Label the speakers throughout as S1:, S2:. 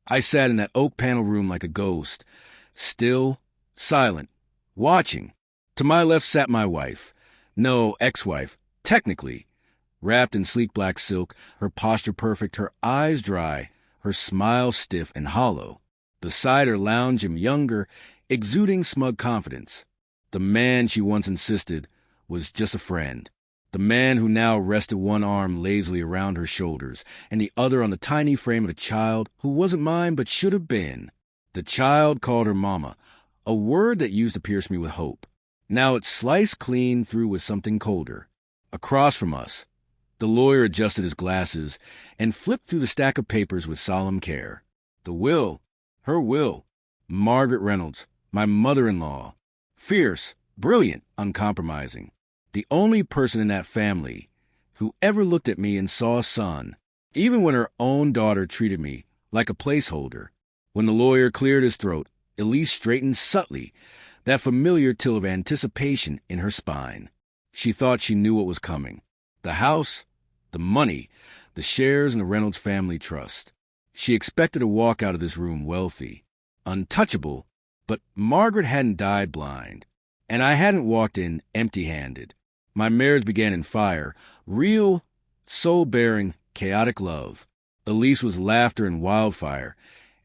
S1: I sat in that oak panel room like a ghost, still, silent, watching. To my left sat my wife. No, ex-wife, technically. Wrapped in sleek black silk, her posture perfect, her eyes dry, her smile stiff and hollow. Beside her lounged him younger, exuding smug confidence. The man she once insisted was just a friend. The man who now rested one arm lazily around her shoulders and the other on the tiny frame of a child who wasn't mine but should have been. The child called her mama, a word that used to pierce me with hope. Now it's sliced clean through with something colder. Across from us, the lawyer adjusted his glasses and flipped through the stack of papers with solemn care. The will, her will, Margaret Reynolds, my mother-in-law. Fierce, brilliant, uncompromising. The only person in that family who ever looked at me and saw a son, even when her own daughter treated me like a placeholder. When the lawyer cleared his throat, Elise straightened subtly, that familiar tilt of anticipation in her spine. She thought she knew what was coming. The house, the money, the shares in the Reynolds family trust. She expected to walk out of this room wealthy, untouchable, but Margaret hadn't died blind, and I hadn't walked in empty-handed. My marriage began in fire, real, soul-bearing, chaotic love. Elise was laughter and wildfire,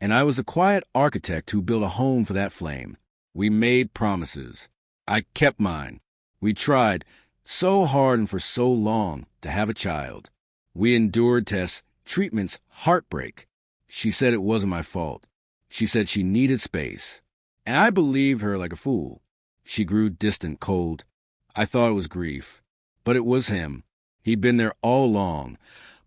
S1: and I was a quiet architect who built a home for that flame. We made promises. I kept mine. We tried so hard and for so long to have a child. We endured tests, treatments, heartbreak. She said it wasn't my fault. She said she needed space. And I believed her like a fool. She grew distant, cold. I thought it was grief. But it was him. He'd been there all along,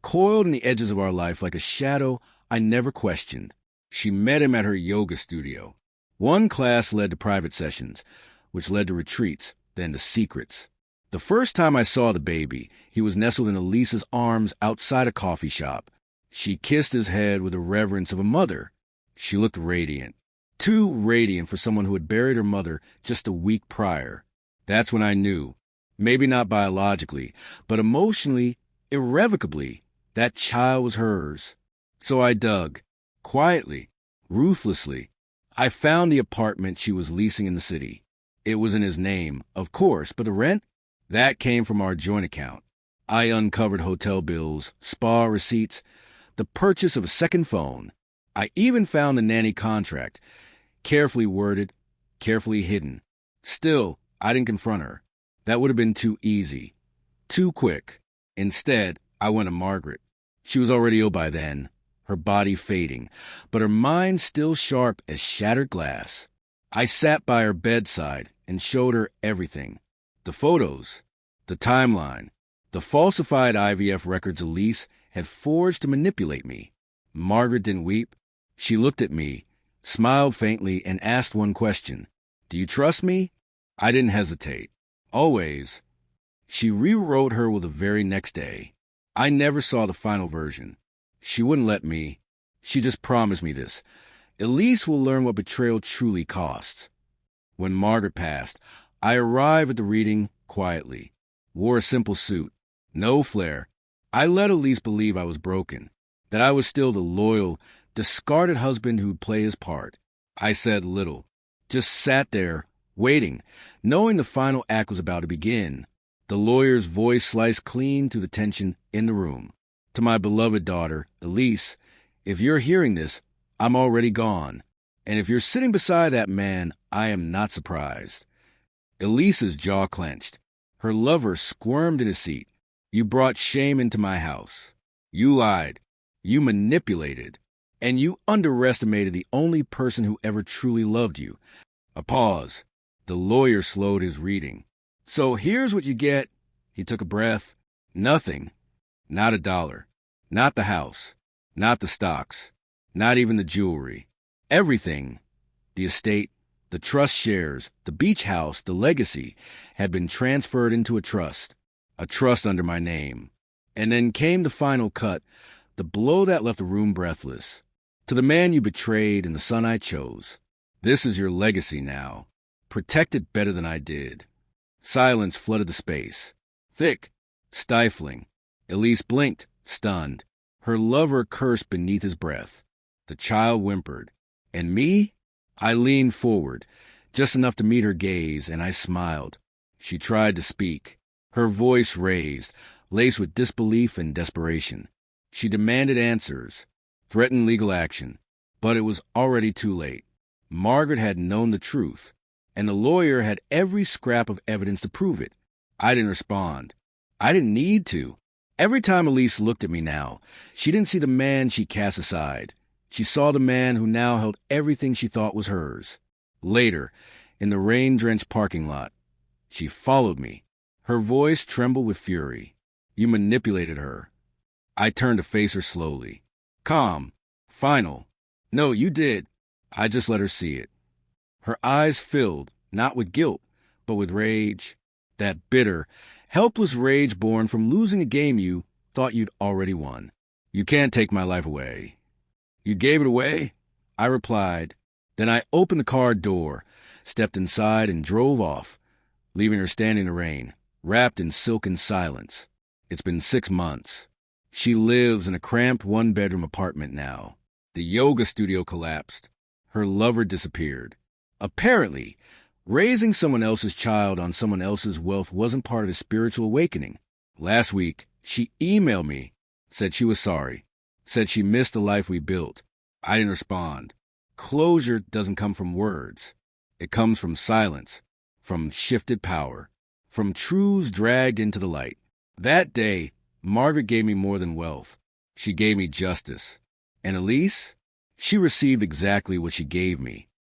S1: coiled in the edges of our life like a shadow I never questioned. She met him at her yoga studio. One class led to private sessions, which led to retreats, then to secrets. The first time I saw the baby, he was nestled in Elise's arms outside a coffee shop. She kissed his head with the reverence of a mother. She looked radiant. Too radiant for someone who had buried her mother just a week prior. That's when I knew, maybe not biologically, but emotionally, irrevocably, that child was hers. So I dug, quietly, ruthlessly. I found the apartment she was leasing in the city. It was in his name, of course, but the rent? That came from our joint account. I uncovered hotel bills, spa receipts, the purchase of a second phone. I even found the nanny contract, carefully worded, carefully hidden. Still, I didn't confront her. That would have been too easy, too quick. Instead, I went to Margaret. She was already ill by then, her body fading, but her mind still sharp as shattered glass. I sat by her bedside and showed her everything. The photos, the timeline, the falsified IVF records Elise had forged to manipulate me. Margaret didn't weep. She looked at me, smiled faintly, and asked one question. Do you trust me? I didn't hesitate. Always. She rewrote her will the very next day. I never saw the final version. She wouldn't let me. She just promised me this. Elise will learn what betrayal truly costs. When Margaret passed, I arrived at the reading quietly. Wore a simple suit. No flair. I let Elise believe I was broken, that I was still the loyal, discarded husband who'd play his part. I said little. Just sat there, waiting, knowing the final act was about to begin. The lawyer's voice sliced clean through the tension in the room. To my beloved daughter, Elise, if you're hearing this, I'm already gone. And if you're sitting beside that man, I am not surprised. Elise's jaw clenched. Her lover squirmed in his seat. You brought shame into my house. You lied. You manipulated. And you underestimated the only person who ever truly loved you. A pause. The lawyer slowed his reading. So here's what you get. He took a breath. Nothing. Not $1. Not the house. Not the stocks. Not even the jewelry. Everything. The estate, the trust shares, the beach house, the legacy had been transferred into a trust under my name. And then came the final cut, the blow that left the room breathless. To the man you betrayed and the son I chose. This is your legacy now. Protect it better than I did. Silence flooded the space. Thick, stifling. Elise blinked, stunned. Her lover cursed beneath his breath. The child whimpered. And me? I leaned forward, just enough to meet her gaze, and I smiled. She tried to speak, her voice raised, laced with disbelief and desperation. She demanded answers, threatened legal action, but it was already too late. Margaret had known the truth, and the lawyer had every scrap of evidence to prove it. I didn't respond. I didn't need to. Every time Elise looked at me now, she didn't see the man she cast aside. She saw the man who now held everything she thought was hers. Later, in the rain-drenched parking lot, she followed me. Her voice trembled with fury. You manipulated her. I turned to face her slowly. Calm. Final. No, you did. I just let her see it. Her eyes filled, not with guilt, but with rage. That bitter, helpless rage born from losing a game you thought you'd already won. You can't take my life away. You gave it away? I replied. Then I opened the car door, stepped inside, and drove off, leaving her standing in the rain, wrapped in silken silence. It's been 6 months. She lives in a cramped one-bedroom apartment now. The yoga studio collapsed. Her lover disappeared. Apparently, raising someone else's child on someone else's wealth wasn't part of the spiritual awakening. Last week, she emailed me, said she was sorry, said she missed the life we built. I didn't respond. Closure doesn't come from words. It comes from silence, from shifted power, from truths dragged into the light. That day, Margaret gave me more than wealth. She gave me justice. And Elise? She received exactly what she gave me.